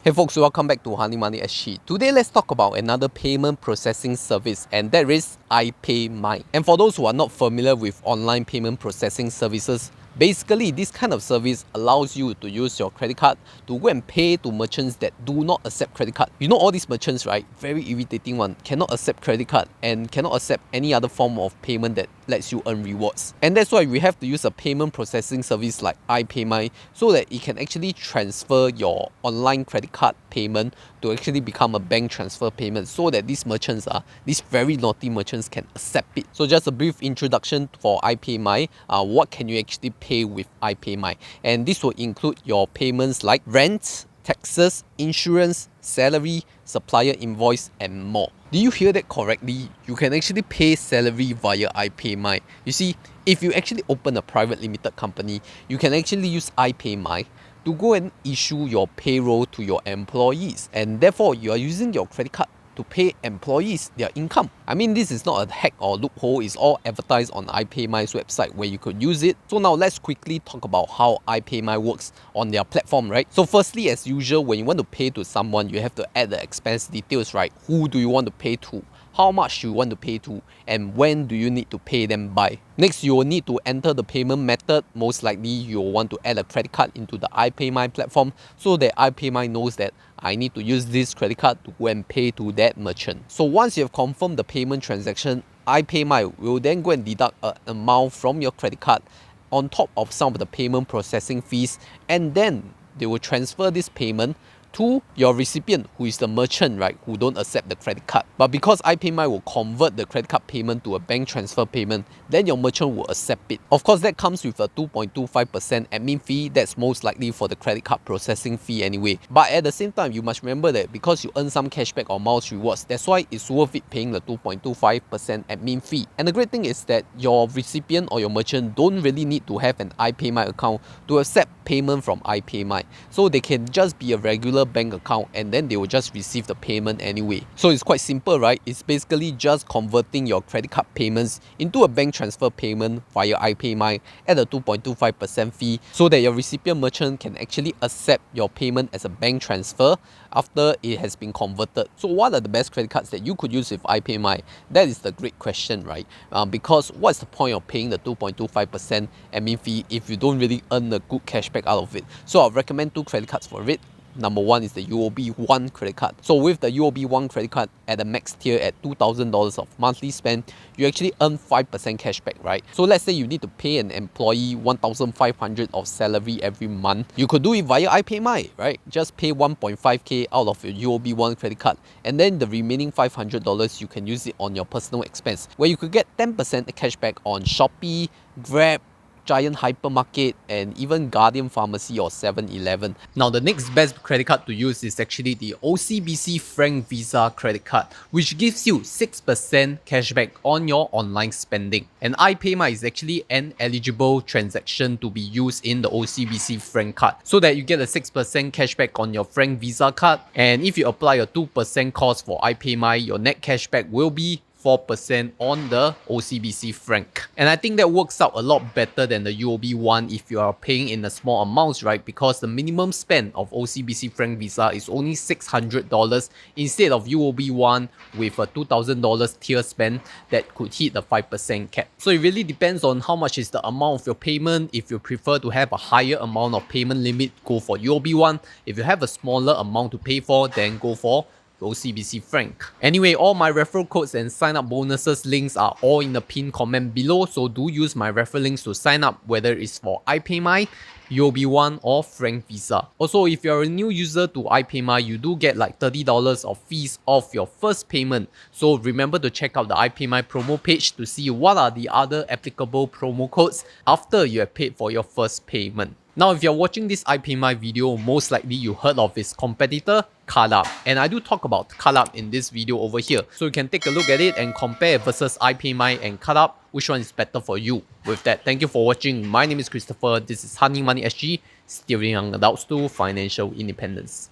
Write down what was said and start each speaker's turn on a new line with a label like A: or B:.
A: Hey folks, welcome back to Honey Money SG. Today let's talk about another payment processing service, and that is iPayMy. And for those who are not familiar with online payment processing services, basically this kind of service allows you to use your credit card to go and pay to merchants that do not accept credit card. You know all these merchants, right? Very irritating one, cannot accept credit card and cannot accept any other form of payment that lets you earn rewards. And that's why we have to use a payment processing service like iPayMy so that it can actually transfer your online credit card payment to actually become a bank transfer payment, so that these merchants these very naughty merchants can accept it. So just a brief introduction for iPayMy. What can you actually pay with iPayMy? And this will include your payments like rent, taxes, insurance, salary, supplier invoice, and more. Do you hear that correctly? You can actually pay salary via iPayMy. You see, if you actually open a private limited company, you can actually use iPayMy to go and issue your payroll to your employees, and therefore you are using your credit card to pay employees their income. I mean, this is not a hack or loophole, it's all advertised on iPaymy's website where you could use it. So now let's quickly talk about how iPayMy works on their platform, right? So firstly, as usual, when you want to pay to someone, you have to add the expense details, right? Who do you want to pay to? How much you want to pay to, and when do you need to pay them by. Next, you will need to enter the payment method. Most likely, you'll want to add a credit card into the iPayMy platform so that iPayMy knows that I need to use this credit card to go and pay to that merchant. So once you have confirmed the payment transaction, iPayMy will then go and deduct an amount from your credit card on top of some of the payment processing fees, and then they will transfer this payment to your recipient, who is the merchant, right, who don't accept the credit card. But because iPayMy will convert the credit card payment to a bank transfer payment, then your merchant will accept it. Of course, that comes with a 2.25% admin fee. That's most likely for the credit card processing fee anyway. But at the same time, you must remember that because you earn some cashback or miles rewards, that's why it's worth it paying the 2.25% admin fee. And the great thing is that your recipient or your merchant don't really need to have an iPayMy account to accept payment from iPayMy. So they can just be a regular bank account, and then they will just receive the payment anyway. So it's quite simple, right? It's basically just converting your credit card payments into a bank transfer payment via iPayMy at a 2.25% fee, so that your recipient merchant can actually accept your payment as a bank transfer after it has been converted. So what are the best credit cards that you could use with iPayMy? That is the great question, right? Because what's the point of paying the 2.25% admin fee if you don't really earn a good cashback out of it? So I'll recommend two credit cards for it. Number one is the UOB One credit card. So with the UOB One credit card at the max tier at $2,000 of monthly spend, you actually earn 5% cashback, right? So let's say you need to pay an employee $1,500 of salary every month. You could do it via iPayMy, right? Just pay 1.5K out of your UOB One credit card, and then the remaining $500 you can use it on your personal expense, where you could get 10% cashback on Shopee, Grab, Giant Hypermarket, and even Guardian Pharmacy or 7-Eleven. Now the next best credit card to use is actually the OCBC Frank Visa credit card, which gives you 6% cashback on your online spending. And iPayMy is actually an eligible transaction to be used in the OCBC Frank card, so that you get a 6% cashback on your Frank Visa card. And if you apply a 2% cost for iPayMy, your net cashback will be 4% on the OCBC Frank. And I think that works out a lot better than the UOB One if you are paying in a small amounts, right? Because the minimum spend of OCBC Frank Visa is only $600 instead of UOB One with a $2,000 tier spend that could hit the 5% cap. So it really depends on how much is the amount of your payment. If you prefer to have a higher amount of payment limit, go for UOB One. If you have a smaller amount to pay for, then go for OCBC Frank. Anyway, all my referral codes and sign up bonuses links are all in the pinned comment below, so do use my referral links to sign up, whether it's for iPayMy, UOB One, or Frank Visa. Also, if you're a new user to iPayMy, you do get like $30 of fees off your first payment. So remember to check out the iPayMy promo page to see what are the other applicable promo codes after you have paid for your first payment. Now, if you're watching this iPayMy video, most likely you heard of its competitor, CardUp. And I do talk about CardUp in this video over here. So you can take a look at it and compare versus iPayMy and CardUp, which one is better for you. With that, thank you for watching. My name is Christopher. This is Honey Money SG, steering young adults to financial independence.